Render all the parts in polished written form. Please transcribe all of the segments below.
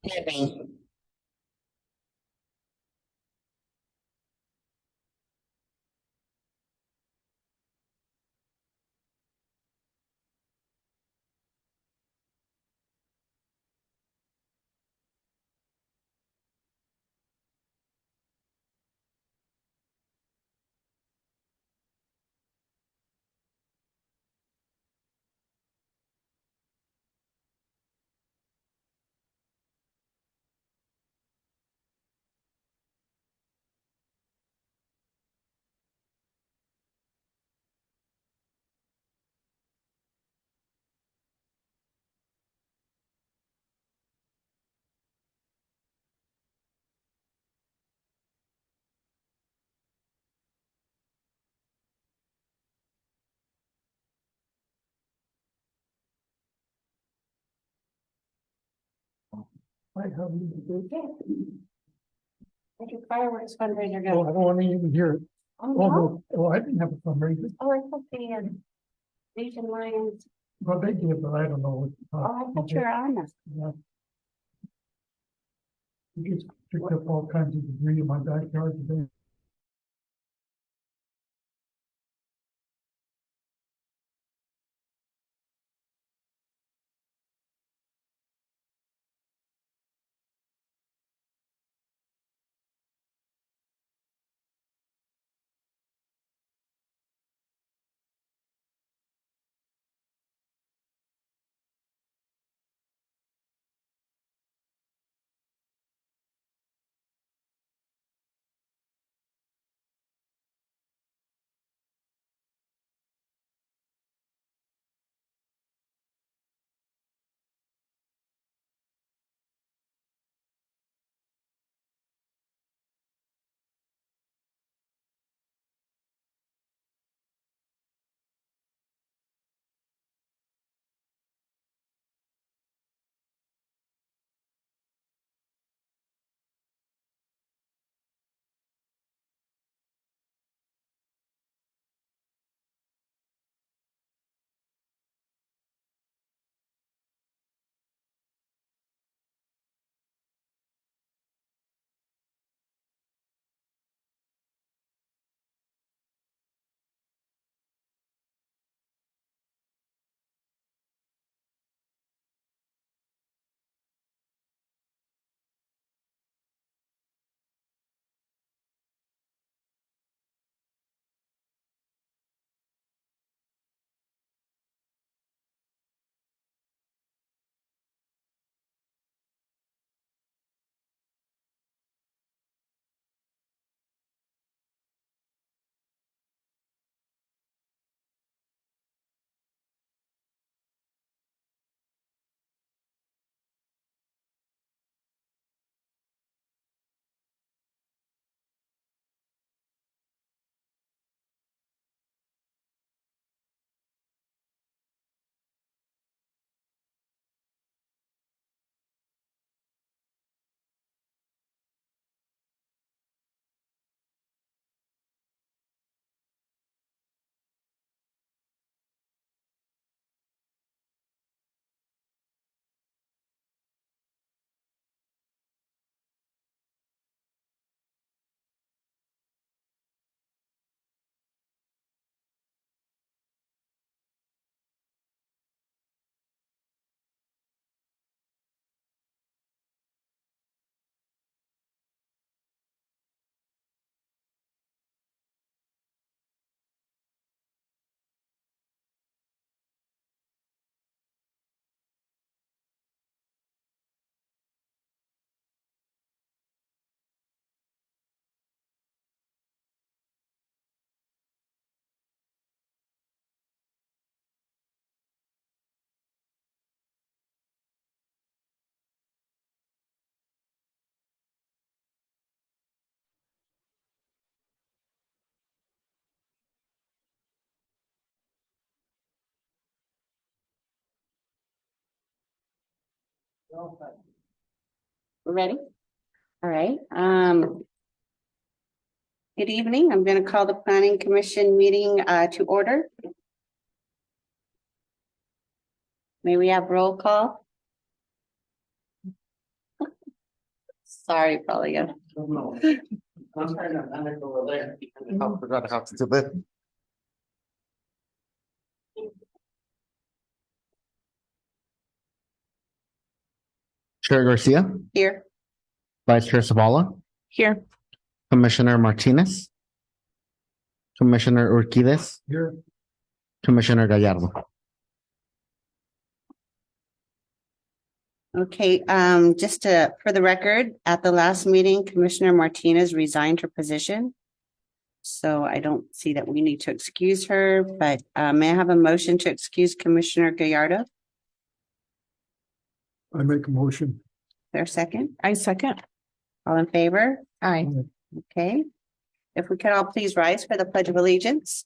Debbie. Right, how do you do it? Where'd your fireworks fundraiser Oh, go? I don't want to even hear it. Oh, Oh, no? no, oh, I didn't have a fundraiser. Oh, I thought the Asian Lions. Well, they did, but I don't know. Oh, I thought you were on this. Yeah. We just picked up all kinds of debris in my backyard today. We're ready? All right. Good evening. I'm going to call the Planning Commission meeting to order. May we have roll call? Sorry, Palia. No. I'm trying to manage over there. I forgot how to do it. Chair Garcia, Here. Vice Chair Savala, Here. Commissioner Martinez, Commissioner Urquidez, Here, Commissioner Gallardo. Okay, just for the record, at the last meeting, Commissioner Martinez resigned her position. So I don't see that we need to excuse her, but may I have a motion to excuse Commissioner Gallardo? I make a motion. There a second? I second. All in favor? Aye. Okay. If we could all please rise for the Pledge of Allegiance.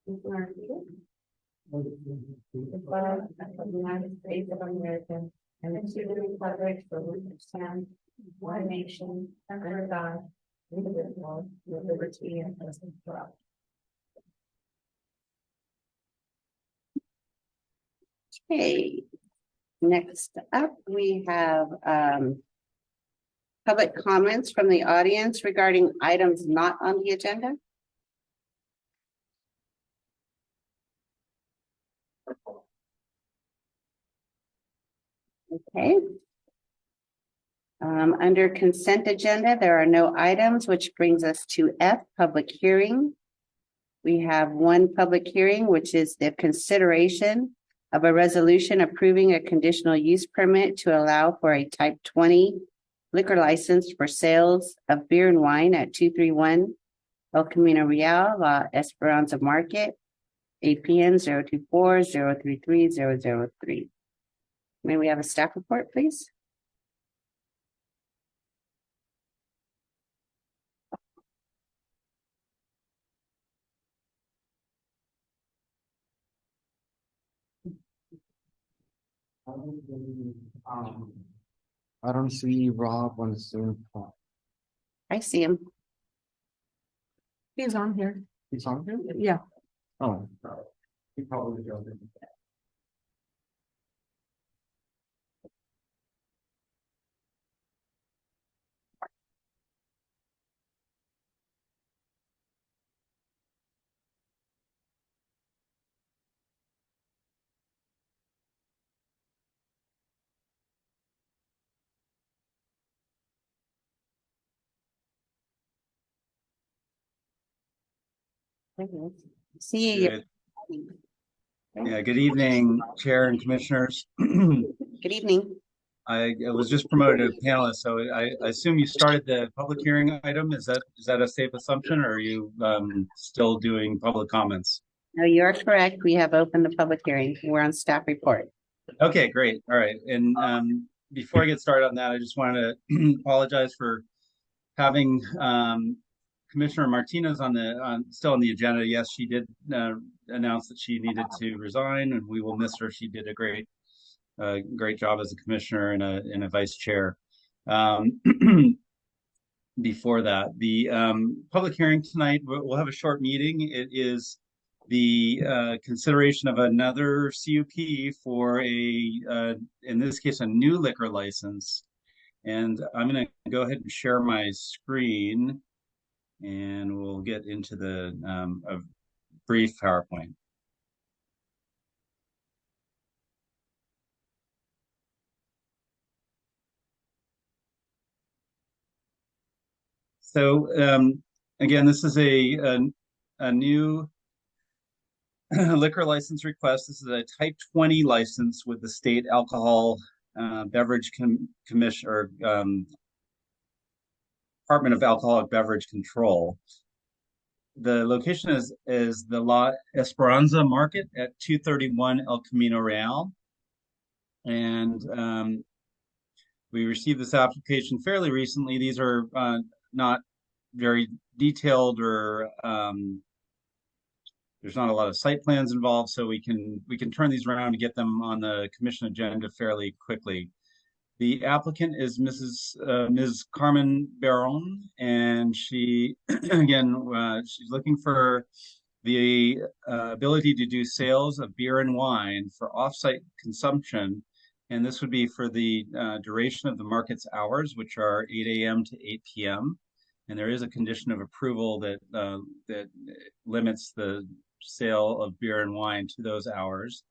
The flag of the United States of America and to the republic for which it stands, one nation, under God, indivisible, with liberty and justice for all. Okay. Next up, we have public comments from the audience regarding items not on the agenda. Okay. Under consent agenda, there are no items, which brings us to F, public hearing. We have one public hearing, which is the consideration of a resolution approving a conditional use permit to allow for a type 20 liquor license for sales of beer and wine at 231 El Camino Real, La Esperanza Market, APN 024-033-003. May we have a staff report, please? I don't see Rob on the Zoom call. I see him. He's on here. He's on here? Yeah. Oh. He probably does. See you. Good. Yeah, good evening, Chair and Commissioners. Good evening. I was just promoted to panelist, so I assume you started the public hearing item. Is that a safe assumption, or are you still doing public comments? No, you are correct. We have opened the public hearing. We're on staff report. Okay, great. All right. And before I get started on that, I just wanted to apologize for having Commissioner Martinez still on the agenda. Yes, she did announce that she needed to resign, and we will miss her. She did a great job as a commissioner and a vice chair. Before that, the public hearing tonight, we'll have a short meeting. It is the consideration of another CUP for in this case, a new liquor license. And I'm going to go ahead and share my screen, and we'll get into a brief PowerPoint. So again, this is a new liquor license request. This is a type 20 license with the state alcohol beverage commission, or Department of Alcoholic Beverage Control. The location is the La Esperanza Market at 231 El Camino Real. And we received this application fairly recently. These are not very detailed, or there's not a lot of site plans involved, so we can turn these around and get them on the commission agenda fairly quickly. The applicant is Ms. Carmen Baron, and she, again, she's looking for the ability to do sales of beer and wine for off-site consumption And this would be for the duration of the market's hours, which are 8 a.m. to 8 p.m. And there is a condition of approval that limits the sale of beer and wine to those hours.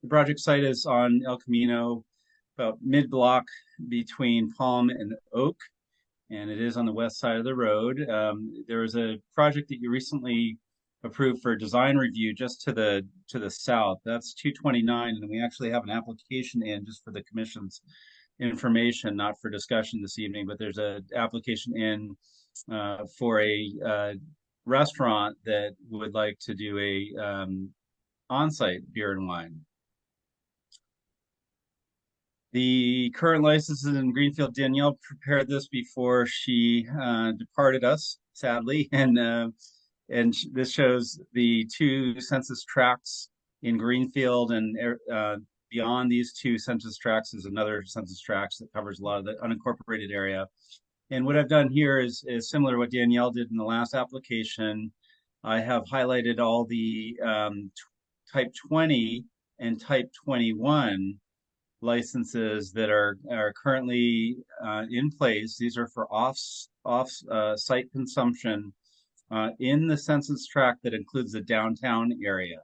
The project site is on El Camino, about mid-block between Palm and Oak, and it is on the west side of the road. There was a project that you recently approved for design review just to the south. That's 229, and we actually have an application in just for the commission's information, not for discussion this evening, but there's an application in for a restaurant that would like to do a on-site beer and wine. The current licenses in Greenfield, Danielle prepared this before she departed us, sadly, and this shows the two census tracts in Greenfield, and beyond these two census tracts is another census tract that covers a lot of the unincorporated area. And what I've done here is similar to what Danielle did in the last application. I have highlighted all the type 20 and type 21 licenses that are currently in place. These are for off-site consumption in the census tract that includes the downtown area.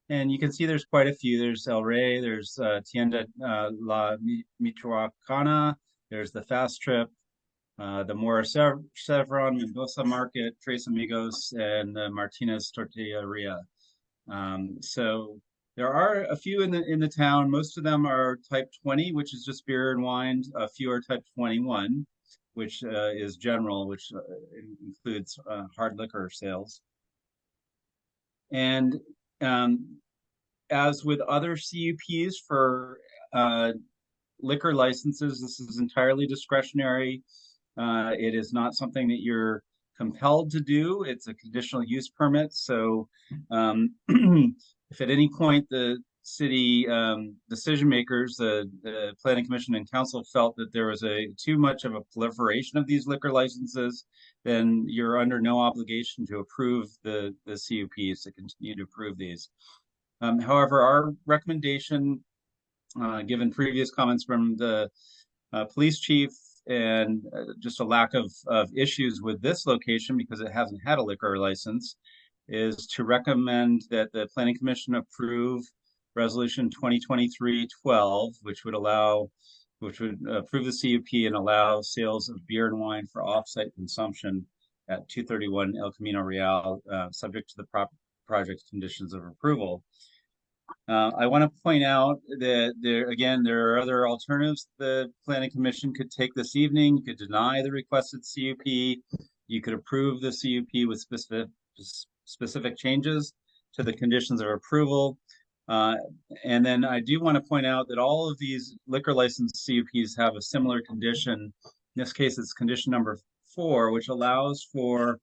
And you can see there's quite a few. There's El Rey, there's Tienda La Michoacana, there's the Fast Trip, the Mora Chevron, Mendoza Market, Tres Amigos, and the Martinez Tortilleria. So there are a few in the town. Most of them are type 20, which is just beer and wine. A few are type 21, which is general, which includes hard liquor sales. And as with other CUPs for liquor licenses, this is entirely discretionary. It is not something that you're compelled to do. It's a conditional use permit. So if at any point the city decision makers, the planning commission and council felt that there was too much of a proliferation of these liquor licenses, then you're under no obligation to approve the CUPs, to continue to approve these. However, our recommendation, given previous comments from the police chief and just a lack of issues with this location because it hasn't had a liquor license, is to recommend that the Planning Commission approve Resolution 2023-12, which would approve the CUP and allow sales of beer and wine for off-site consumption at 231 El Camino Real, subject to the project conditions of approval. I want to point out that there are other alternatives the Planning Commission could take this evening. You could deny the requested CUP. You could approve the CUP with specific changes to the conditions of approval. And then I do want to point out that all of these liquor license CUPs have a similar condition. In this case, it's condition number 4, which allows for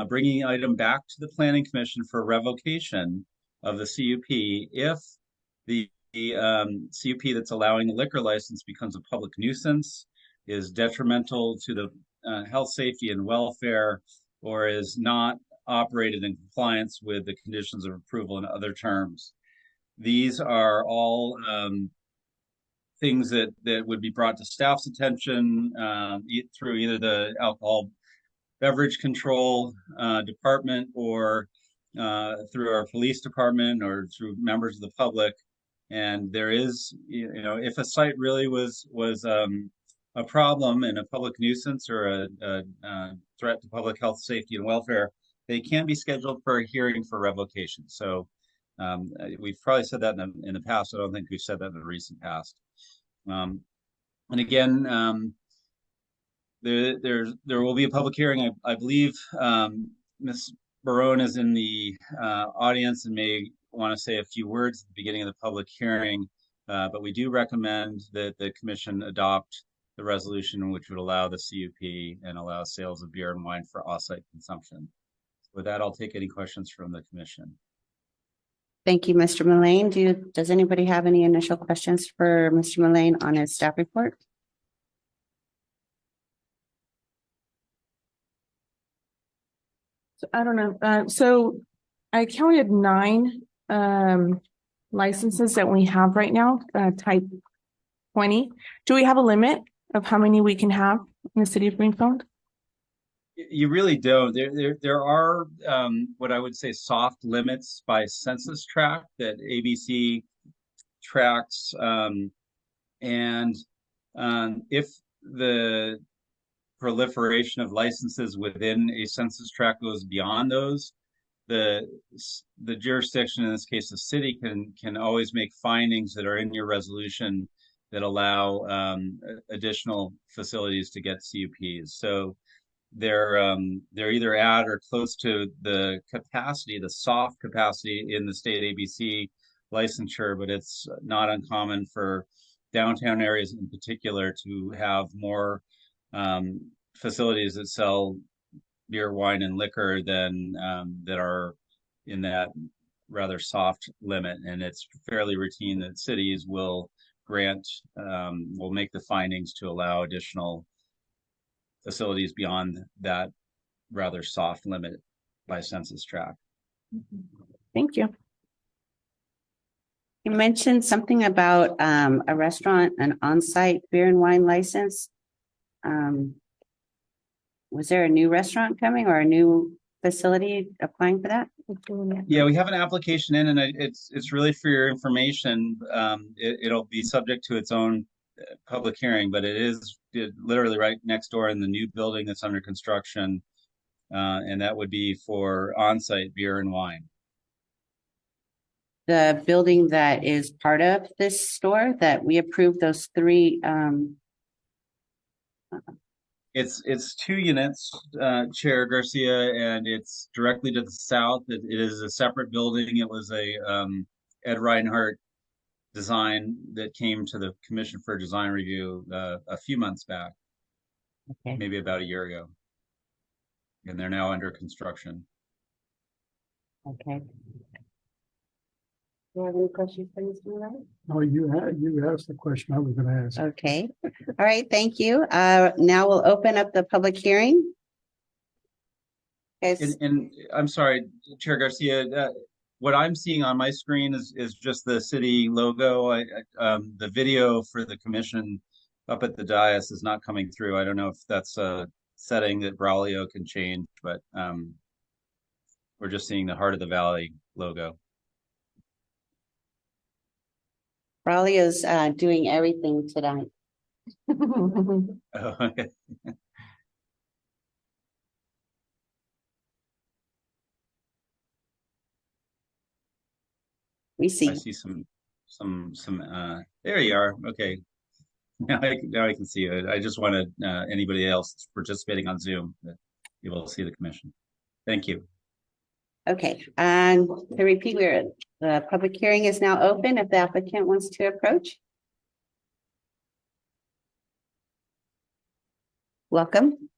bringing the item back to the Planning Commission for revocation of the CUP if the CUP that's allowing the liquor license becomes a public nuisance, is detrimental to the health, safety, and welfare, or is not operated in compliance with the conditions of approval and other terms. These are all things that would be brought to staff's attention through either the alcohol beverage control department or through our police department or through members of the public. And there is, if a site really was a problem and a public nuisance or a threat to public health, safety, and welfare, they can be scheduled for a hearing for revocation. So we've probably said that in the past. I don't think we've said that in the recent past. And again, there will be a public hearing. I believe Ms. Barone is in the audience and may want to say a few words at the beginning of the public hearing, but we do recommend that the commission adopt the resolution which would allow the CUP and allow sales of beer and wine for off-site consumption. With that, I'll take any questions from the commission. Thank you, Mr. Mullane. Does anybody have any initial questions for Mr. Mullane on his staff report? So, I don't know. So I counted 9 licenses that we have right now, type 20. Do we have a limit of how many we can have in the city of Greenfield? You really don't. There are what I would say soft limits by census tract that ABC tracks, and if the proliferation of licenses within a census tract goes beyond those, the jurisdiction, in this case the city, can always make findings that are in your resolution that allow additional facilities to get CUPs. So they're either at or close to the capacity, the soft capacity in the state ABC licensure, but it's not uncommon for downtown areas in particular to have more facilities that sell beer, wine, and liquor than that are in that rather soft limit. And it's fairly routine that cities will will make the findings to allow additional facilities beyond that rather soft limit by census tract. Thank you. You mentioned something about a restaurant, an on-site beer and wine license. Was there a new restaurant coming or a new facility applying for that? Yeah, we have an application in, and it's really for your information. It'll be subject to its own public hearing, but it is literally right next door in the new building that's under construction, and that would be for on-site beer and wine. The building that is part of this store that we approved those three. It's 2 units, Chair Garcia, and it's directly to the south. It is a separate building. It was a Ed Reinhardt design that came to the Commission for Design Review a few months back, Okay. maybe about a year ago, and they're now under construction. Okay. Do you have any questions for Mr. Murray? No, you asked the question I was gonna ask. Okay. All right. Thank you. Now we'll open up the public hearing. Yes. And I'm sorry, Chair Garcia, what I'm seeing on my screen is just the city logo. The video for the commission up at the dais is not coming through. I don't know if that's a setting that Braulio can change, but we're just seeing the Heart of the Valley logo. Braulio's doing everything tonight. Oh, okay. We see. I see some there you are. Okay. Now I can see it. I just wanted anybody else participating on Zoom to be able to see the commission. Thank you. Okay, and to repeat, the public hearing is now open if the applicant wants to approach. Welcome.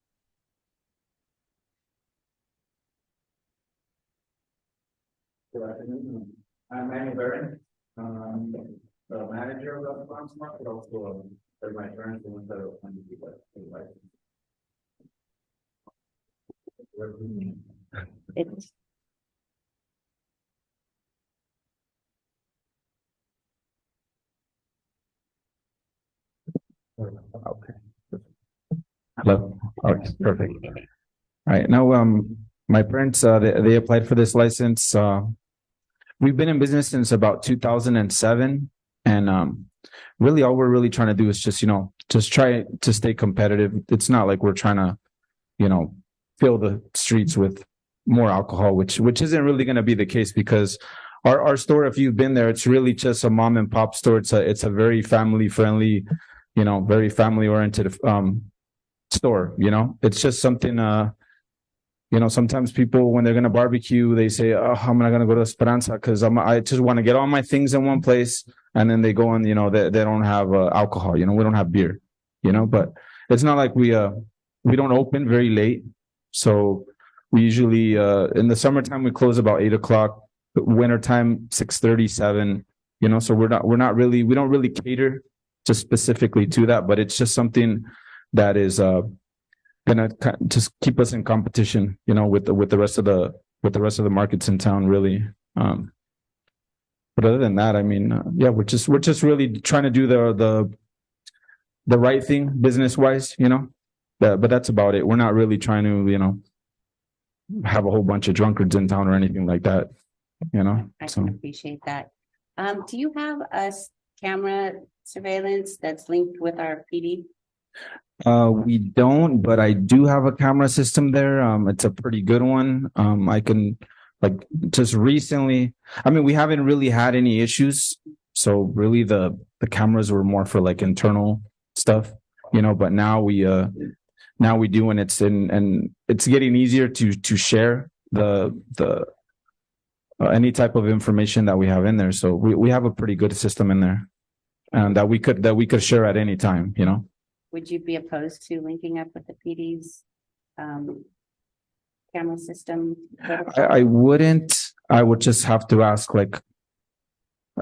Good afternoon. I'm Manny Barron, the manager of the farmers market, also my parents the ones that are planning to be It's Okay. Hello. All right, perfect. All right. Now, my parents, they applied for this license. We've been in business since about 2007. And really all we're really trying to do is just try to stay competitive. It's not like we're trying to, fill the streets with more alcohol, which isn't really going to be the case, because our store, if you've been there, it's really just a mom and pop store. It's a very family friendly, very family oriented store. It's just something sometimes people, when they're going to barbecue, they say, oh, I'm not going to go to Esperanza because I just want to get all my things in one place. And then they go and, they don't have alcohol, we don't have beer, but it's not like we don't open very late. So we usually, in the summertime, we close about 8:00, wintertime, 6:30, 7, so we don't really cater just specifically to that, but it's just something that is, gonna just keep us in competition, with the rest of the markets in town, really. But other than that, I mean, we're just really trying to do the right thing business wise, you know. But that's about it. We're not really trying to, you know, have a whole bunch of drunkards in town or anything like that, you know. I So can appreciate that. Do you have a camera surveillance that's linked with our PD? we don't, but I do have a camera system there. It's a pretty good one. I can like just recently, I mean, we haven't really had any issues. So really the cameras were more for like internal stuff, you know, but now we do, and it's getting easier to share the any type of information that we have in there. So we have a pretty good system in there, and that we could share at any time, you know. Would you be opposed to linking up with the PD's camera system? I wouldn't. I would just have to ask like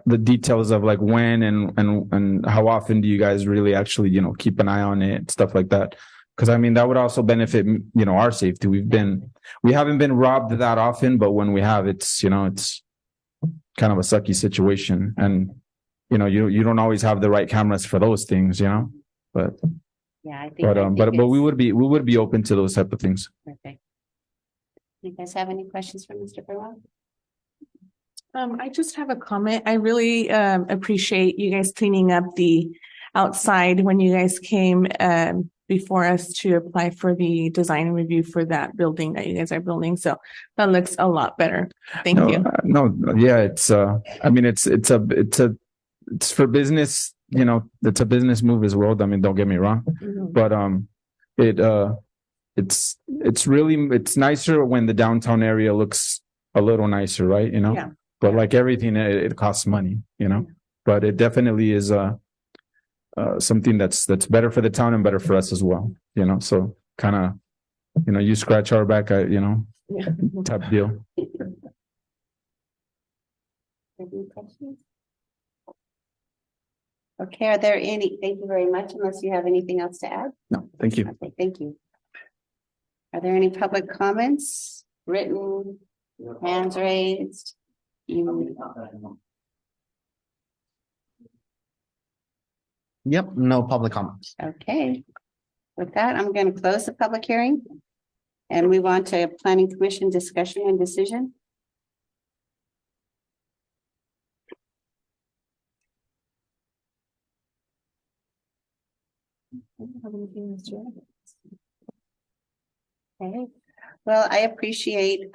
the details of like when and how often do you guys really actually, you know, keep an eye on it, stuff like that. Because I mean, that would also benefit, you know, our safety. We haven't been robbed that often, but when we have, it's, you know, it's kind of a sucky situation. And, you know, you don't always have the right cameras for those things, you know, but Yeah, I think. but we would be open to those type of things. Perfect. You guys have any questions for Mr. Burwell? I just have a comment. I really appreciate you guys cleaning up the outside when you guys came before us to apply for the design review for that building that you guys are building. So that looks a lot better. Thank you. No, yeah, it's I mean, it's for business, you know, it's a business move as well. I mean, don't get me wrong, Mhm. but it's really, it's nicer when the downtown area looks a little nicer, right? You know, Yeah. but like everything, it costs money, you know, but it definitely is something that's better for the town and better for us as well, you know. So kind of, you know, you scratch our back, you know, Yeah. type deal. Any questions? Okay, are there any, thank you very much, unless you have anything else to add? No, thank you. Okay, thank you. Are there any public comments, written, hands raised? Yep, no public comments. Okay. With that, I'm going to close the public hearing and move on to planning commission discussion and decision. Okay, well, I appreciate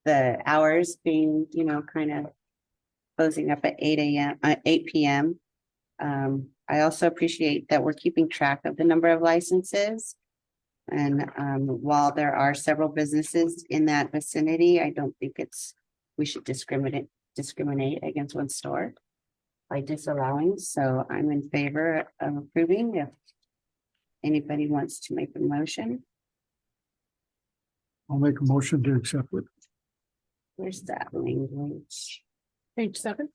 the hours being, you know, kind of closing up at 8 p.m. I also appreciate that we're keeping track of the number of licenses. And while there are several businesses in that vicinity, I don't think we should discriminate against one store by disallowing. So I'm in favor of approving. If anybody wants to make a motion, I'll make a motion to accept it. where's that language? Page 7.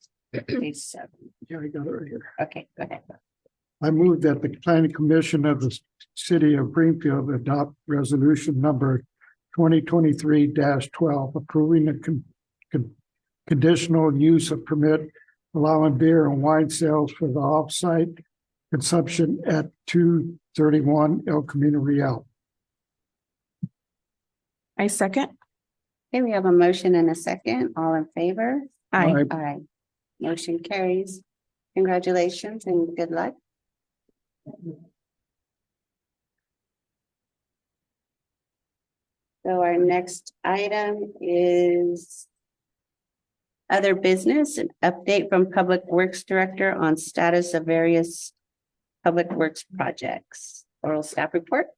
Page 7. Yeah, I got it right here. Okay, go ahead. I move that the planning commission of the city of Greenfield adopt resolution number 2023-12, approving the conditional use of permit allowing beer and wine sales for the off-site consumption at 231 El Camino Real. I second. Okay, we have a motion and a second. All in favor? Aye. Aye. Motion carries. Congratulations and good luck. So our next item is other business, an update from Public Works Director on status of various public works projects. Oral staff report.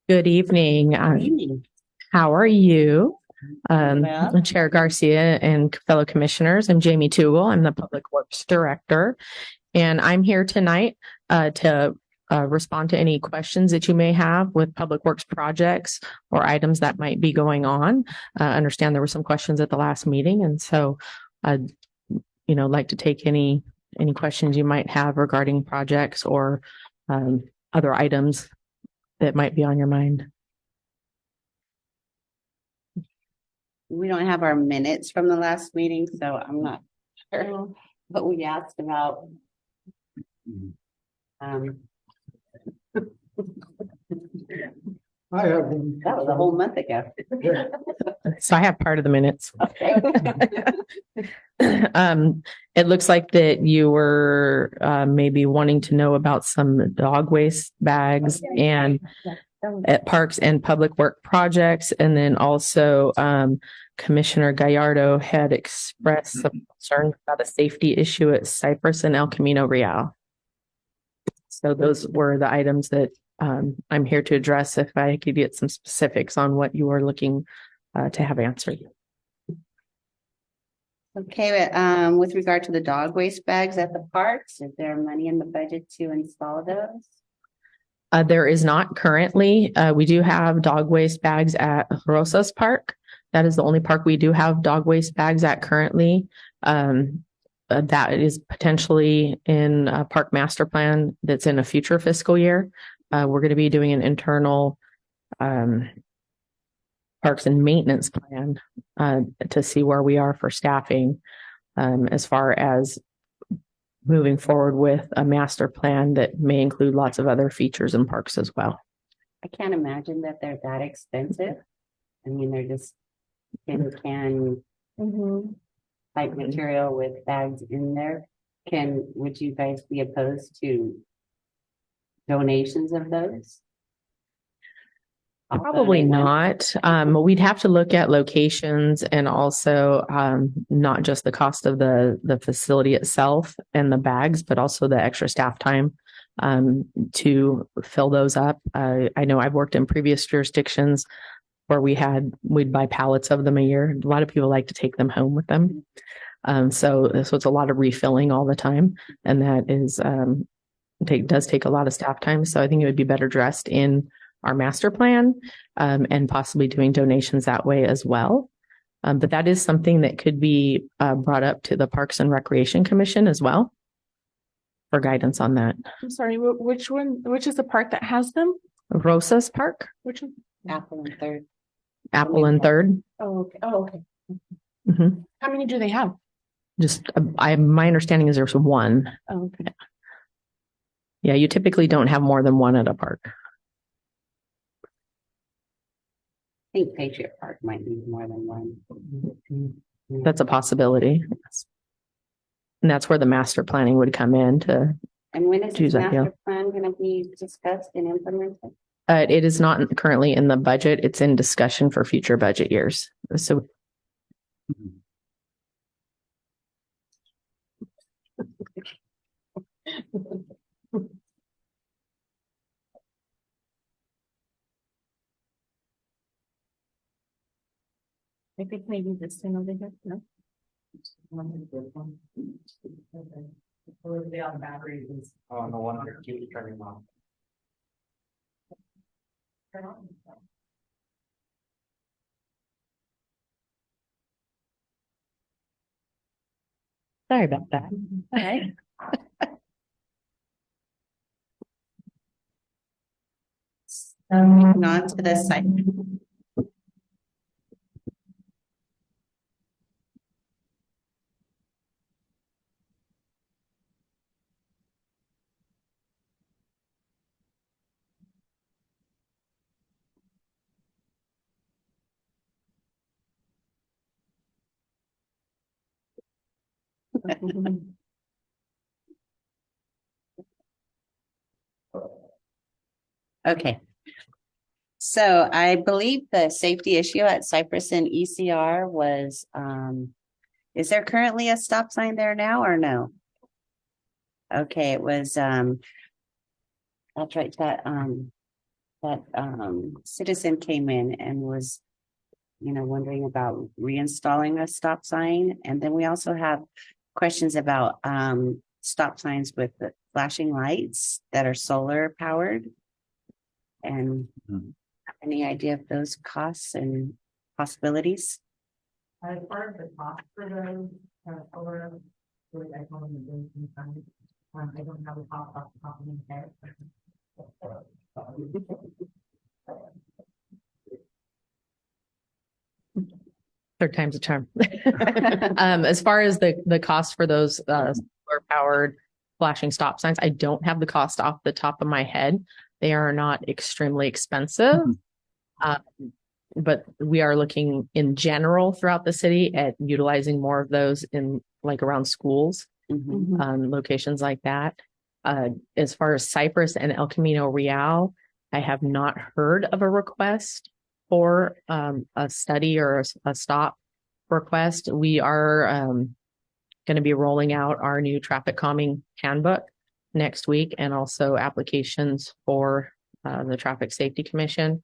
Good evening. Evening. How are you? Well. Chair Garcia and fellow commissioners. I'm Jamie Tugel. I'm the Public Works Director. And I'm here tonight to respond to any questions that you may have with Public Works projects or items that might be going on. I understand there were some questions at the last meeting, and so I'd, like to take any questions you might have regarding projects or other items that might be on your mind. We don't have our minutes from the last meeting, so I'm not sure what we asked about. I have one. That was a whole month ago. So I have part of the minutes. Okay. It looks like that you were maybe wanting to know about some dog waste bags and at parks and public work projects. And then also Commissioner Gallardo had expressed some concern about a safety issue at Cypress and El Camino Real. So those were the items that I'm here to address if I could get some specifics on what you are looking to have answered. Okay, with regard to the dog waste bags at the parks, is there money in the budget to install those? There is not currently. We do have dog waste bags at Rosas Park. That is the only park we do have dog waste bags at currently. That is potentially in a park master plan that's in a future fiscal year. We're going to be doing an internal parks and maintenance plan to see where we are for staffing as far as moving forward with a master plan that may include lots of other features in parks as well. I can't imagine that they're that expensive. I mean, they're just can type material with bags in there. Would you guys be opposed to donations of those? Probably not. We'd have to look at locations and also not just the cost of the facility itself and the bags, but also the extra staff time to fill those up. I know I've worked in previous jurisdictions where we'd buy pallets of them a year. A lot of people like to take them home with them. So it's a lot of refilling all the time. And that is does take a lot of staff time. So I think it would be better dressed in our master plan and possibly doing donations that way as well. But that is something that could be brought up to the Parks and Recreation Commission as well for guidance on that. I'm sorry, which one? Which is the park that has them? Rosas Park, Which one? Apple and Third. Apple and Third. Oh, okay. Oh, okay. Mhm. How many do they have? Just my understanding is there's one. Oh, okay. Yeah, you typically don't have more than one at a park. I think Patriot Park might need more than one. That's a possibility. And that's where the master planning would come in to. And when is Choose this that, yeah. master plan going to be discussed and implemented? It is not currently in the budget. It's in discussion for future budget years. So I think maybe this thing over here. No. The other battery is on the one here, keep turning on. sorry about that. Okay. Moving on to the site. Okay. So I believe the safety issue at Cypress and ECR was, is there currently a stop sign there now or no? Okay, it was, that's right, that citizen came in and was wondering about reinstalling a stop sign. And then we also have questions about stop signs with the flashing lights that are solar powered. And Mhm. any idea of those costs and possibilities? As far as the cost for those, solar, I call them the building signs. I don't have a cost off the top of my head. Third time's a charm. As far as the cost for those solar powered flashing stop signs, I don't have the cost off the top of my head. They are not extremely expensive. But we are looking in general throughout the city at utilizing more of those in like around schools, Mhm. locations like that. As far as Cypress and El Camino Real, I have not heard of a request for a study or a stop request. We are going to be rolling out our new traffic calming handbook next week, and also applications for the Traffic Safety Commission,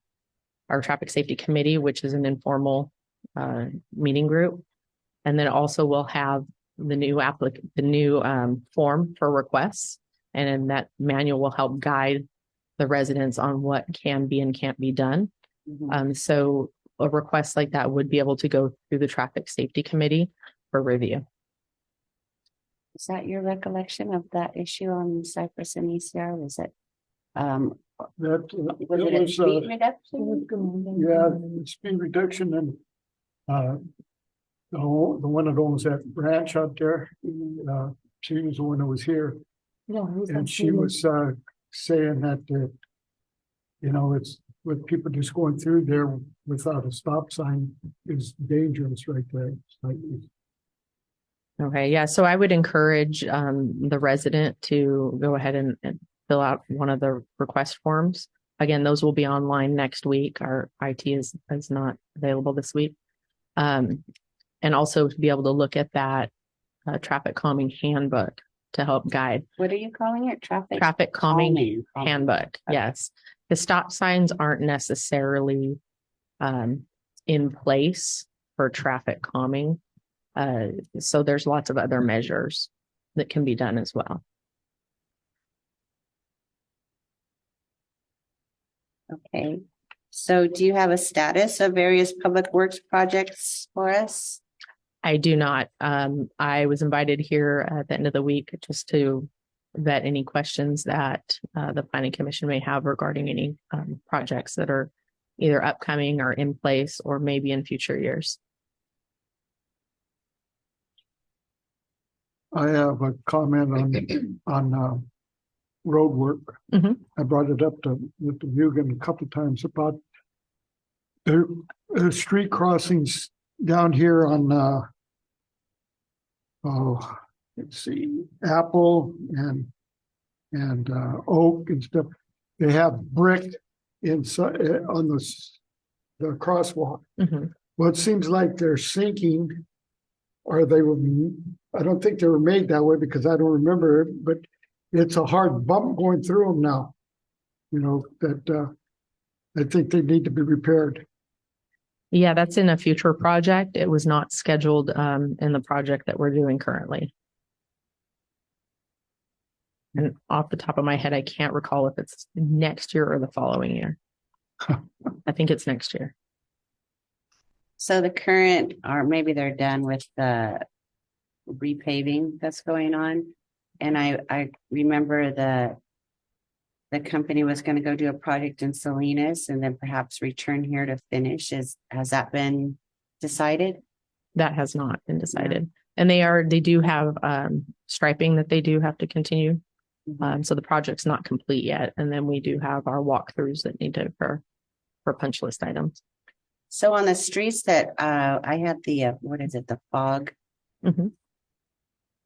our Traffic Safety Committee, which is an informal meeting group. And then also we'll have the new form for requests, and then that manual will help guide the residents on what can be and can't be done. Mhm. So a request like that would be able to go through the Traffic Safety Committee for review. Is that your recollection of that issue on Cypress and ECR? Was it, That, was it a speed reduction? yeah, speed reduction and, the one that owns that ranch out there, she was the one that was here. And she was, saying that, it's with people just going through there without a stop sign is dangerous right there. It's like, Okay, yeah. So I would encourage the resident to go ahead and fill out one of the request forms. Again, those will be online next week. Our IT is not available this week. And also to be able to look at that traffic calming handbook to help guide. What are you calling it? Traffic calming calming. handbook. Okay. Yes. The stop signs aren't necessarily in place for traffic calming. So there's lots of other measures that can be done as well. Okay. So do you have a status of various public works projects for us? I do not. I was invited here at the end of the week just to vet any questions that the Planning Commission may have regarding any projects that are either upcoming or in place or maybe in future years. I have a comment on road work. Mhm. I brought it up with the Mugen a couple of times about the street crossings down here on let's see, Apple and Oak and stuff. They have brick inside on the crosswalk. Mhm. Well, it seems like they're sinking, or they were. I don't think they were made that way because I don't remember it, but it's a hard bump going through them now. That I think they need to be repaired. Yeah, that's in a future project. It was not scheduled in the project that we're doing currently. And off the top of my head, I can't recall if it's next year or the following year. I think it's next year. So the current, or maybe they're done with the repaving that's going on. And I remember the company was going to go do a project in Salinas and then perhaps return here to finish. Has that been decided? That has not been decided. And they do have striping that they do have to continue. So the project's not complete yet. And then we do have our walkthroughs that need to occur for punch list items. So on the streets that I had the what is it, the fog? Mhm.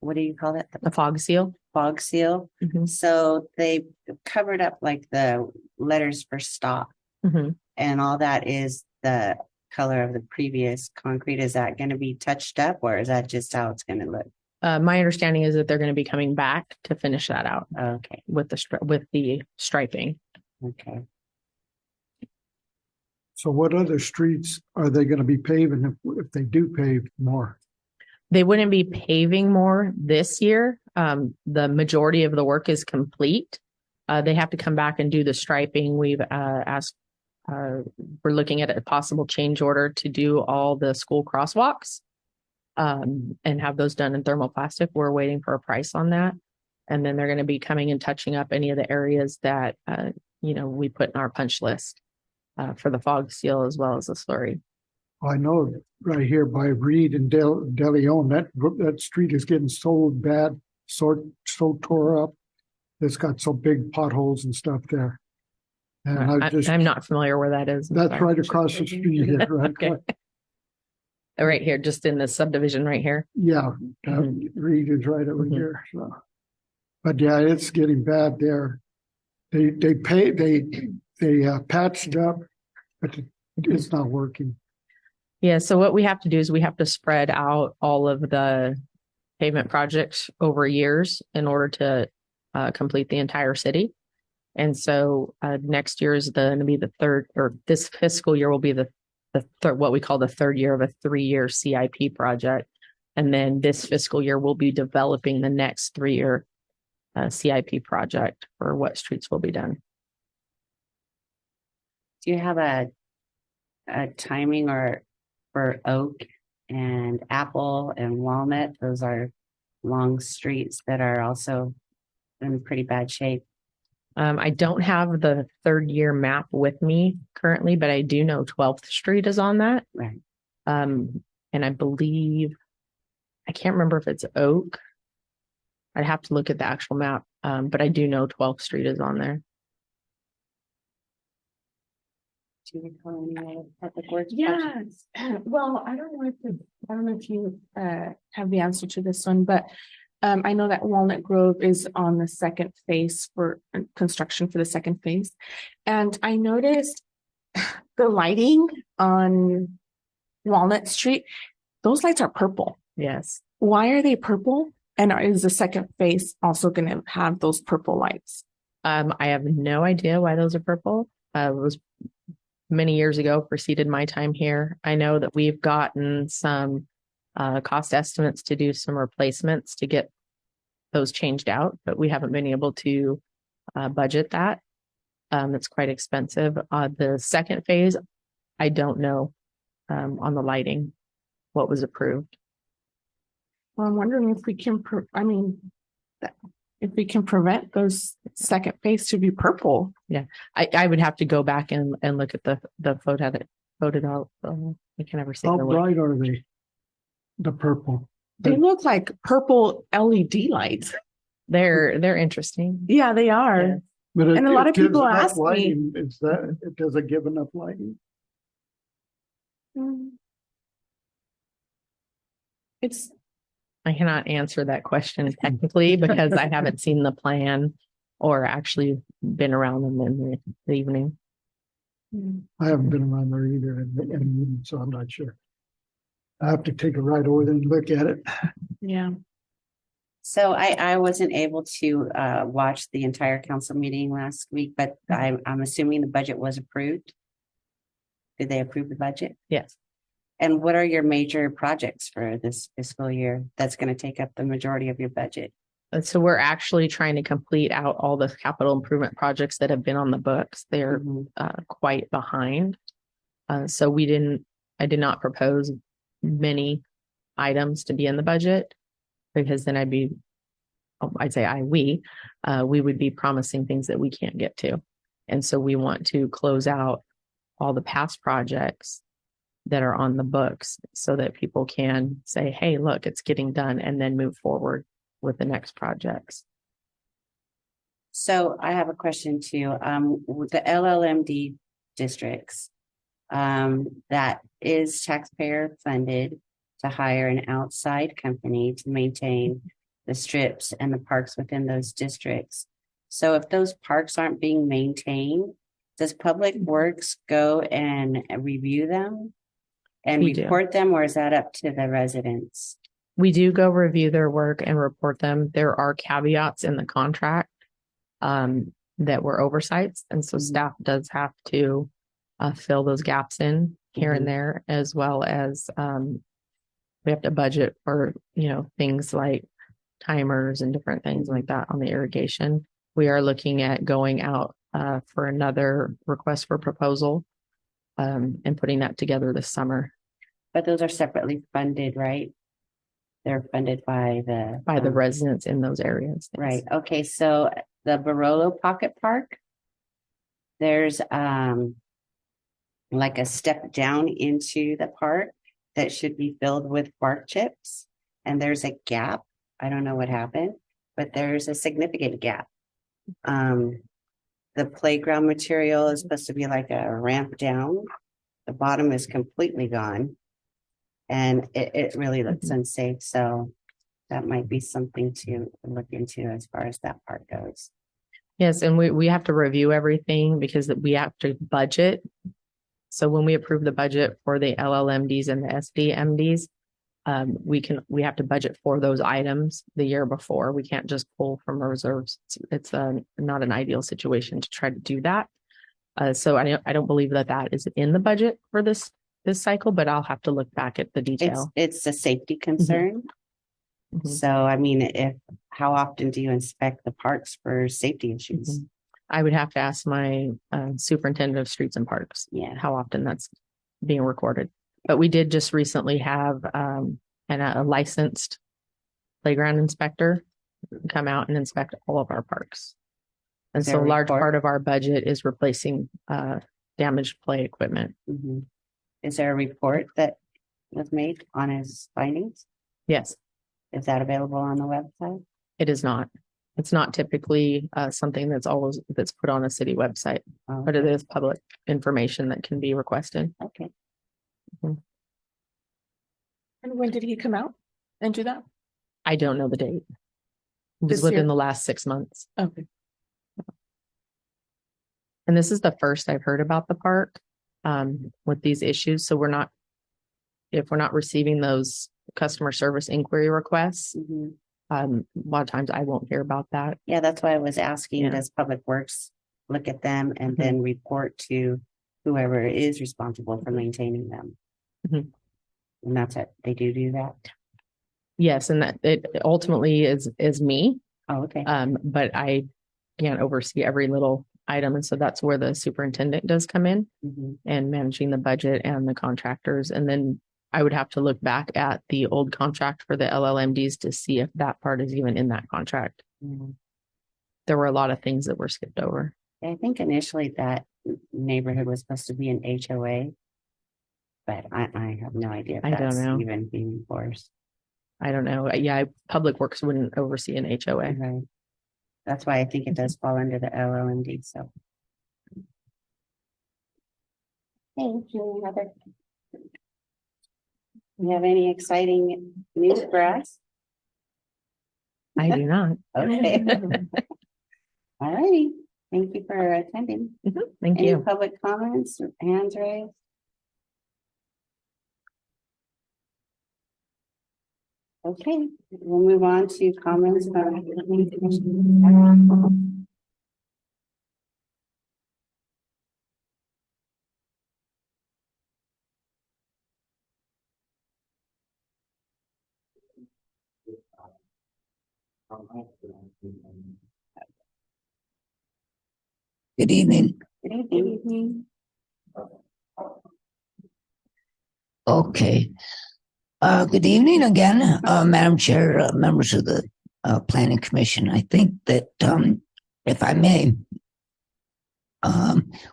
What do you call it? The fog seal. Fog seal. Mhm. So they covered up like the letters for stop, Mhm. and all that is the color of the previous concrete. Is that going to be touched up, or is that just how it's going to look? My understanding is that they're going to be coming back to finish that out Okay. with the striping. Okay. So what other streets are they gonna be paving if they do pave more? They wouldn't be paving more this year. The majority of the work is complete. They have to come back and do the striping. We've asked, we're looking at a possible change order to do all the school crosswalks and have those done in thermoplastic. We're waiting for a price on that. And then they're going to be coming and touching up any of the areas that, we put in our punch list for the fog seal as well as the slurry. I know right here by Reed and De Leon, that street is getting so bad, so tore up. It's got so big potholes and stuff there. And I'm not familiar where that is. That's right across the street here, right? Okay. Right here, just in the subdivision right here. Yeah, Reed is right over here. So. But yeah, it's getting bad there. They patched up, but it's not working. Yeah, so what we have to do is we have to spread out all of the pavement projects over years in order to complete the entire city. And so next year is going to be the third, or this fiscal year will be the third, what we call the third year of a 3-year CIP project. And then this fiscal year we'll be developing the next 3-year CIP project for what streets will be done. Do you have a timing or for Oak and Apple and Walnut? Those are long streets that are also in pretty bad shape. I don't have the 3rd year map with me currently, but I do know 12th Street is on that. Right. And I believe, I can't remember if it's Oak. I'd have to look at the actual map, but I do know 12th Street is on there. Do you recall any other public works? Yes. Well, I don't know if you have the answer to this one, but I know that Walnut Grove is on the second phase for construction for the second phase. And I noticed the lighting on Walnut Street, those lights are purple. Yes. Why are they purple? And is the second phase also going to have those purple lights? I have no idea why those are purple. It was many years ago, preceded my time here. I know that we've gotten some cost estimates to do some replacements to get those changed out, but we haven't been able to budget that. It's quite expensive. The second phase, I don't know on the lighting what was approved. Well, I'm wondering if we can, if we can prevent those second phase to be purple. Yeah, I would have to go back and look at the photo that voted out. I can never see. How bright are they? The purple. They look like purple LED lights. They're interesting. Yeah, they are. Yeah. But And a lot of gives people enough ask me- lighting. Does it give enough lighting? I cannot answer that question technically because I haven't seen the plan or actually been around them in the evening. I haven't been around there either, so I'm not sure. I have to take a ride over there and look at it. Yeah. So I wasn't able to watch the entire council meeting last week, but I'm assuming the budget was approved. Did they approve the budget? Yes. And what are your major projects for this fiscal year that's going to take up the majority of your budget? And so we're actually trying to complete out all the capital improvement projects that have been on the books. They're quite behind. So I did not propose many items to be in the budget because then we would be promising things that we can't get to. And so we want to close out all the past projects that are on the books so that people can say, hey, look, it's getting done, and then move forward with the next projects. So I have a question too. With the LLMD districts, that is taxpayer funded to hire an outside company to maintain the strips and the parks within those districts. So if those parks aren't being maintained, does Public Works go and review them and We do. report them, or is that up to the residents? We do go review their work and report them. There are caveats in the contract that were oversights. And so staff does have to fill those gaps in here Mhm. and there, as well as we have to budget for, things like timers and different things like that on the irrigation. We are looking at going out for another request for proposal and putting that together this summer But those are separately funded, right? They're funded by the. by the residents in those areas. Yes. Right, okay, so the Barolo Pocket Park. There's like a step down into the park that should be filled with bark chips. And there's a gap. I don't know what happened, but there's a significant gap. The playground material is supposed to be like a ramp down. The bottom is completely gone. And it really looks unsafe, so that might be something to look into as far as that part goes. Yes, and we have to review everything because we have to budget. So when we approve the budget for the LLMDs and the SDMDs, we have to budget for those items the year before. We can't just pull from reserves. It's not an ideal situation to try to do that. So I don't believe that is in the budget for this cycle, but I'll have to look back at the detail. It's a safety concern. Mhm. So, I mean, how often do you inspect the parks for safety issues? I would have to ask my superintendent of streets and parks Yeah. how often that's being recorded. But we did just recently have a licensed playground inspector come out and inspect all of our parks. And Is there so a a large report? part of our budget is replacing damaged play equipment. Mhm. Is there a report that was made on his findings? Yes, Is that available on the website? it is not. It's not typically something that's put on a city website, Oh, but it is public information that can be requested. okay. And when did he come out and do that? I don't know the date. It was This within year? the last 6 months. Okay. And this is the first I've heard about the park with these issues. So if we're not receiving those customer service inquiry requests, Mhm. a lot of times I won't hear about that. Yeah, that's why I was asking, Yeah. does Public Works look at them and Mhm. then report to whoever is responsible for maintaining them? Mhm. And that's it, they do that? Yes, and that it ultimately is me, Oh, okay. but I can't oversee every little item. And so that's where the superintendent does come in Mhm. and managing the budget and the contractors. And then I would have to look back at the old contract for the LLMDs to see if that part is even in that contract. Yeah. There were a lot of things that were skipped over. I think initially that neighborhood was supposed to be an HOA. But I have no idea if I don't that's know. even being enforced. I don't know. Yeah, Public Works wouldn't oversee an HOA. Right. That's why I think it does fall under the LLMD, so. Thank you, Heather. You have any exciting news for us? I do not. Okay. All righty. Thank you for attending. Thank Any you. public comments or hands raised? Okay, we'll move on to comments from. Good evening. Good evening. Okay. Good evening again, Madam Chair, members of the Planning Commission. I think that, if I may,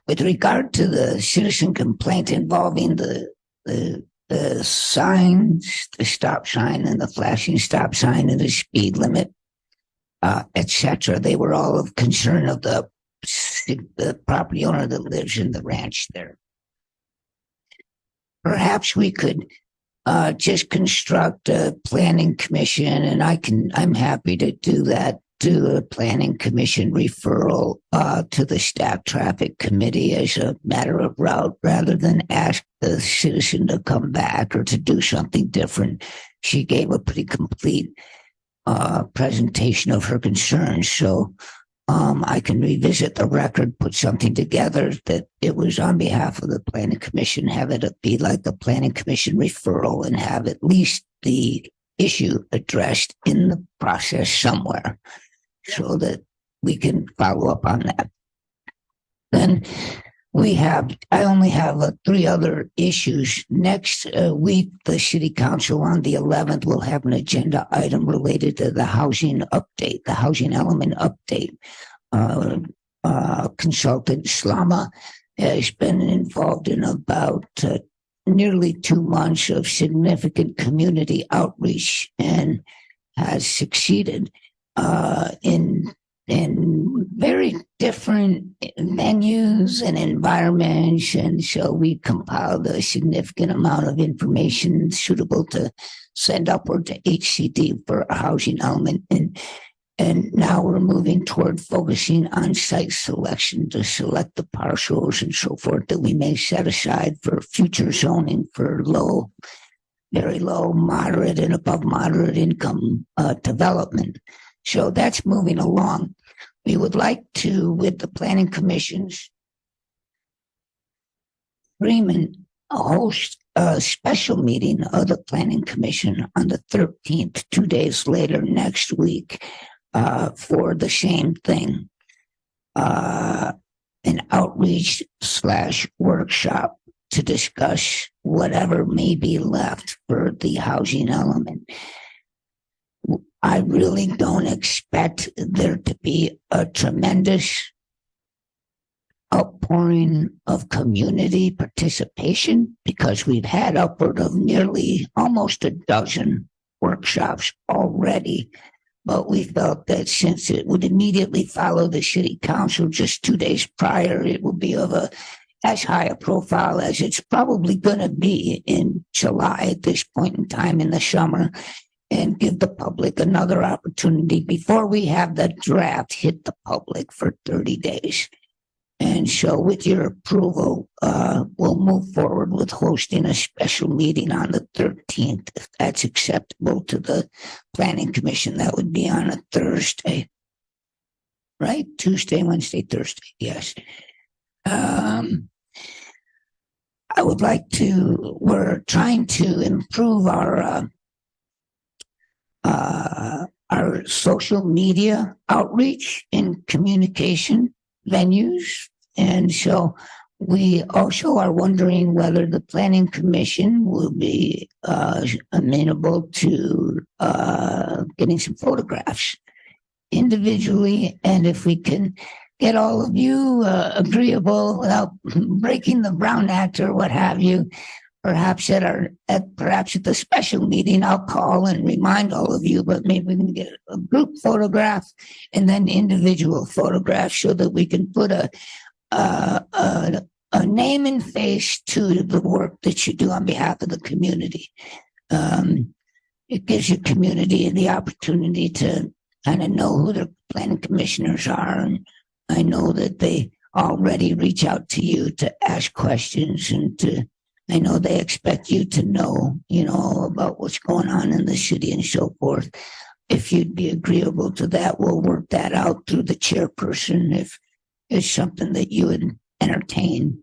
with regard to the citizen complaint involving the signs, the stop sign and the flashing stop sign and the speed limit, etc., they were all of concern of the property owner that lives in the ranch there. Perhaps we could just construct a planning commission, and I'm happy to do that, do a planning commission referral to the staff traffic committee as a matter of route rather than ask the citizen to come back or to do something different. She gave a pretty complete presentation of her concerns. So I can revisit the record, put something together that it was on behalf of the planning commission, have it be like the planning commission referral and have at least the issue addressed in the process somewhere so that we can follow up on that. Then I only have 3 other issues. Next week, the city council on the 11th will have an agenda item related to the housing update, the housing element update. Consultant Slama has been involved in about nearly 2 months of significant community outreach and has succeeded in very different venues and environments. And so we compiled a significant amount of information suitable to send upward to HCD for a housing element. And now we're moving toward focusing on site selection to select the parcels and so forth that we may set aside for future zoning for low, very low, moderate, and above moderate income development. So that's moving along. We would like to, with the Planning Commission's agreement, host a special meeting of the Planning Commission on the 13th, 2 days later next week, for the same thing, an outreach / workshop to discuss whatever may be left for the housing element. I really don't expect there to be a tremendous outpouring of community participation because we've had upward of nearly almost a dozen workshops already. But we felt that since it would immediately follow the city council just 2 days prior, it would be of as high a profile as it's probably going to be in July at this point in time in the summer, and give the public another opportunity before we have the draft hit the public for 30 days. And so with your approval, we'll move forward with hosting a special meeting on the 13th, if that's acceptable to the Planning Commission. That would be on a Thursday, right? Tuesday, Wednesday, Thursday, yes. I would like to, we're trying to improve our social media outreach and communication venues. And so we also are wondering whether the Planning Commission will be amenable to getting some photographs individually, and if we can get all of you agreeable without breaking the Brown Act or what have you, perhaps at the special meeting, I'll call and remind all of you, but maybe we can get a group photograph and then individual photographs so that we can put a name and face to the work that you do on behalf of the community. It gives your community the opportunity to kind of know who the planning commissioners are. And I know that they already reach out to you to ask questions, and I know they expect you to know, about what's going on in the city and so forth. If you'd be agreeable to that, we'll work that out through the chairperson if it's something that you would entertain.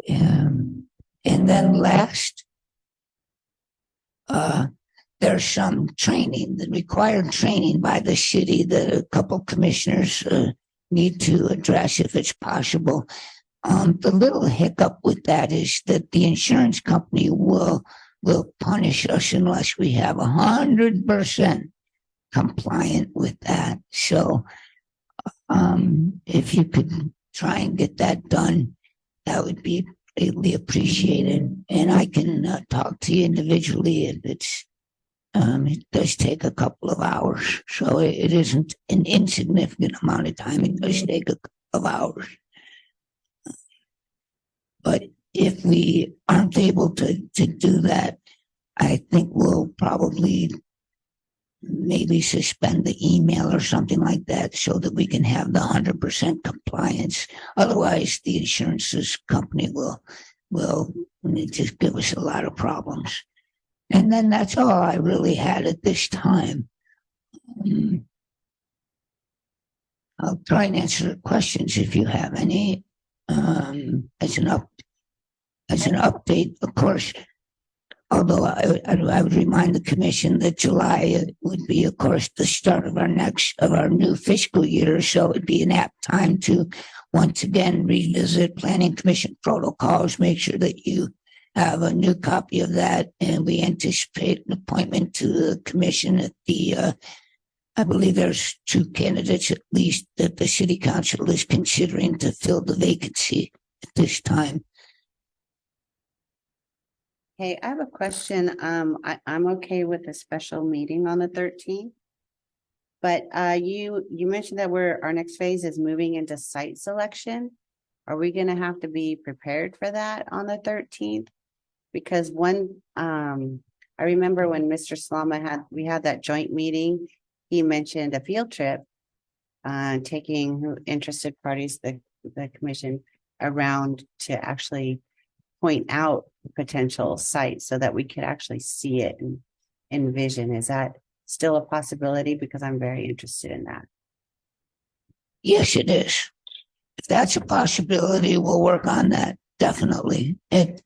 And then last, there's some training, the required training by the city that a couple commissioners need to address if it's possible. The little hiccup with that is that the insurance company will punish us unless we have 100% compliant with that. So if you could try and get that done, that would be greatly appreciated. And I can talk to you individually if it does take a couple of hours. So it isn't an insignificant amount of time. It does take a couple of hours. But if we aren't able to do that, I think we'll probably maybe suspend the email or something like that so that we can have the 100% compliance. Otherwise, the insurance company will just give us a lot of problems. And then that's all I really had at this time. I'll try and answer questions if you have any. As an update, of course. Although I would remind the commission that July would be, of course, the start of our new fiscal year, so it'd be an apt time to once again revisit planning commission protocols, make sure that you have a new copy of that, and we anticipate an appointment to the commission at the I believe there's 2 candidates at least that the city council is considering to fill the vacancy at this time. Hey, I have a question. I'm okay with a special meeting on the 13th. But you mentioned that our next phase is moving into site selection. Are we gonna have to be prepared for that on the 13th? Because I remember when Mr. Slama we had that joint meeting, he mentioned a field trip, taking interested parties, the commission around to actually point out potential sites so that we could actually see it and envision. Is that still a possibility? Because I'm very interested in that. Yes, it is. If that's a possibility, we'll work on that. Definitely. I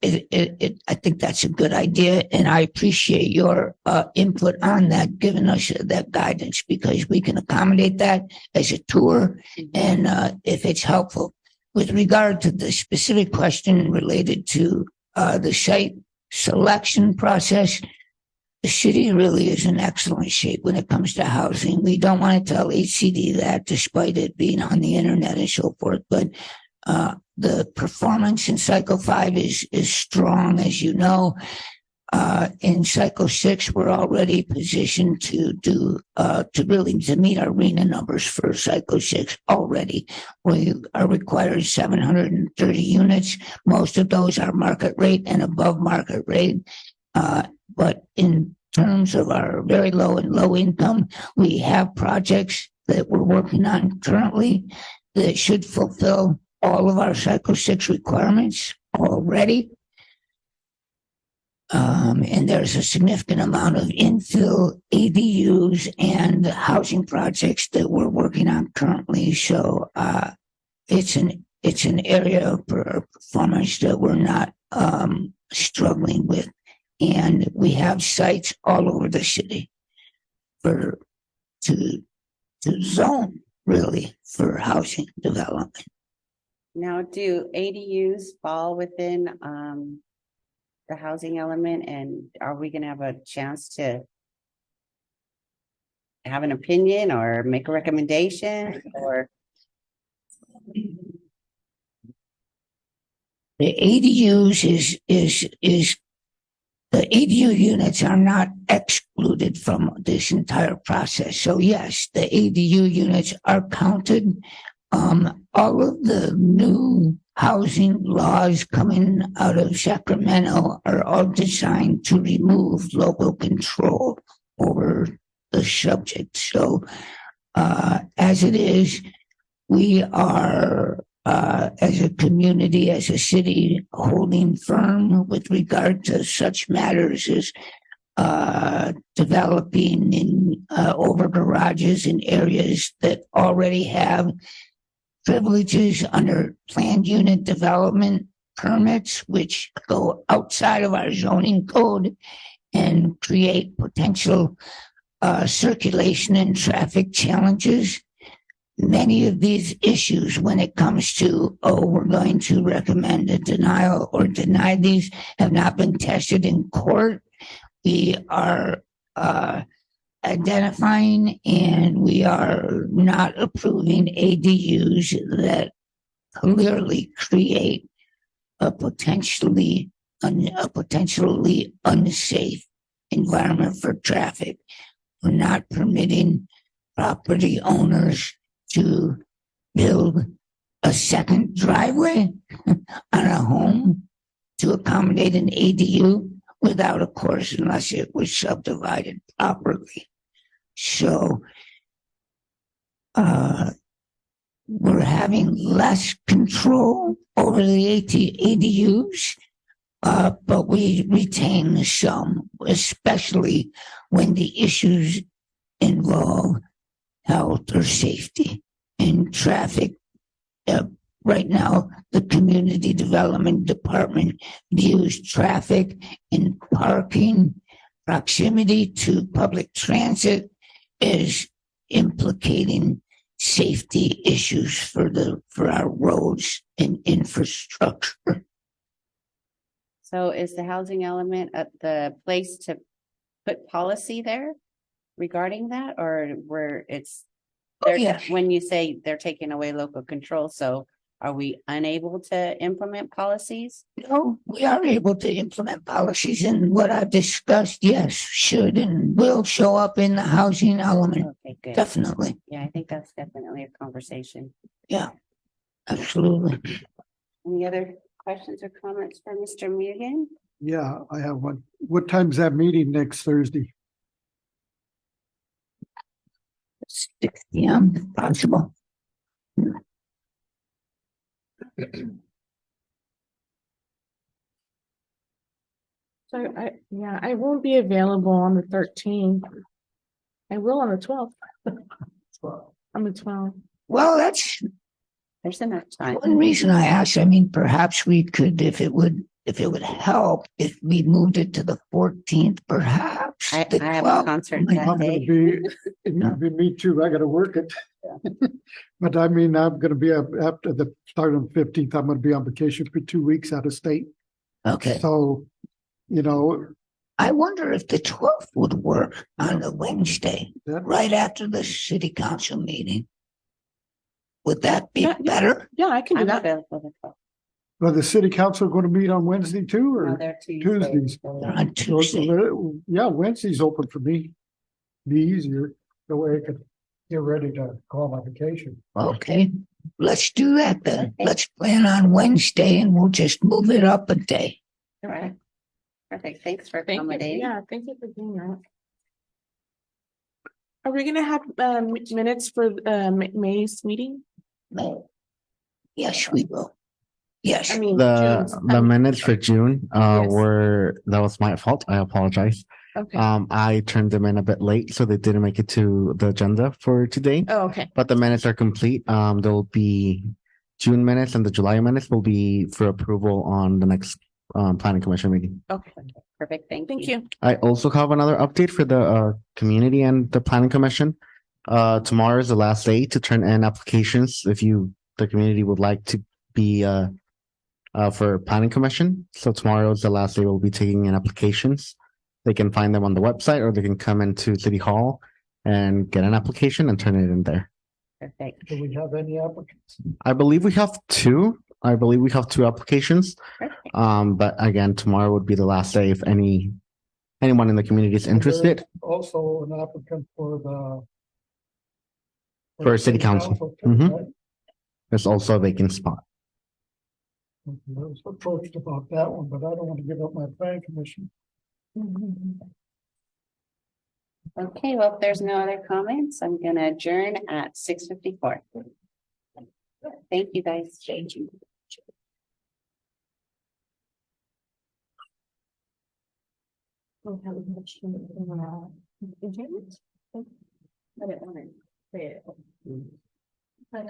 think that's a good idea. And I appreciate your input on that, giving us that guidance, because we can accommodate that as a tour. And if it's helpful with regard to the specific question related to the site selection process, the city really is in excellent shape when it comes to housing. We don't want to tell HCD that, despite it being on the internet and so forth, but the performance in cycle 5 is strong, as you know. In cycle 6, we're already positioned to meet our RENA numbers for cycle 6 already. We are required 730 units. Most of those are market rate and above market rate. But in terms of our very low and low income, we have projects that we're working on currently that should fulfill all of our cycle 6 requirements already. And there's a significant amount of infill ADUs and housing projects that we're working on currently. So it's an area of performance that we're not struggling with. And we have sites all over the city to zone really for housing development. Now, do ADUs fall within the housing element, and are we going to have a chance to have an opinion or make a recommendation? Or the ADUs is the ADU units are not excluded from this entire process. So yes, the ADU units are counted. All of the new housing laws coming out of Sacramento are all designed to remove local control over the subject. So, as it is, we are, as a community, as a city, holding firm with regard to such matters as developing in over garages in areas that already have privileges under planned unit development permits, which go outside of our zoning code and create potential circulation and traffic challenges. Many of these issues, when it comes to, we're going to recommend a denial or deny these, have not been tested in court. We are identifying and we are not approving ADUs that clearly create a potentially unsafe environment for traffic. We're not permitting property owners to build a second driveway on a home to accommodate an ADU without a course, unless it was subdivided properly. So we're having less control over the ADUs, but we retain some, especially when the issues involve health or safety. in traffic. Right now, the Community Development Department views traffic and parking proximity to public transit as implicating safety issues for our roads and infrastructure. So is the housing element at the place to put policy there regarding that, or where it's? Oh, yeah. When you say they're taking away local control, so are we unable to implement policies? No, we are able to implement policies, and what I've discussed, yes, should and will show up in the housing element. Okay, good. Definitely. Yeah, I think that's definitely a conversation. Yeah, absolutely. Any other questions or comments for Mr. Mugen? Yeah, I have one. What time's that meeting next Thursday? 6 p.m. if possible. So I won't be available on the 13th. I will on the 12th. On the 12th. Well, that's There's enough time. one reason I asked. I mean, perhaps we could, if it would help, if we moved it to the 14th, perhaps. I the have a 12th. concert I'm that gonna day. be, it's gonna be me too. I gotta work it. But I mean, I'm gonna be up after the start of the 15th. I'm gonna be on vacation for 2 weeks out of state. Okay. So, you know, I wonder if the 12th would work on the Wednesday, that, right after the city council meeting. Would that be Yeah. better? Yeah, I can do I'm that. available the 12th. well, the city council going to meet on Wednesday too, No, or they're Tuesdays? They're on Tuesday. Yeah, Wednesday's open for me. Be easier. The way I could get ready to go on my vacation. Okay, let's do that then. Let's plan on Wednesday and we'll just move it up a day. All right. Perfect. Thanks for Thank you. accommodating. Yeah, thank you for doing that. Are we gonna have minutes for May's meeting? Yes, we will. Yes. I mean, The June's. minutes for June Yes. were, that was my fault. I apologize. Okay. I turned them in a bit late, so they didn't make it to the agenda for today. Oh, okay. But the minutes are complete. There'll be June minutes and the July minutes will be for approval on the next planning commission meeting. Okay. Perfect. Thank Thank you. I also have another update for the community and the planning commission. Tomorrow is the last day to turn in applications if the community would like to be for planning commission. So tomorrow is the last day we'll be taking in applications. They can find them on the website or they can come into City Hall and get an application and turn it in there. Perfect. Do we have any applicants? I believe we have two. I believe we have two applications. Perfect. But again, tomorrow would be the last day if anyone in the community is interested. Also an applicant for the. For city council. too, Mhm. right? There's also a vacant spot. I was approached about that one, but I don't want to give up my plan commission. Okay, well, if there's no other comments, I'm gonna adjourn at 6:54. Thank you, guys. Thank you. We have a question in adjournment. I didn't want to say it. But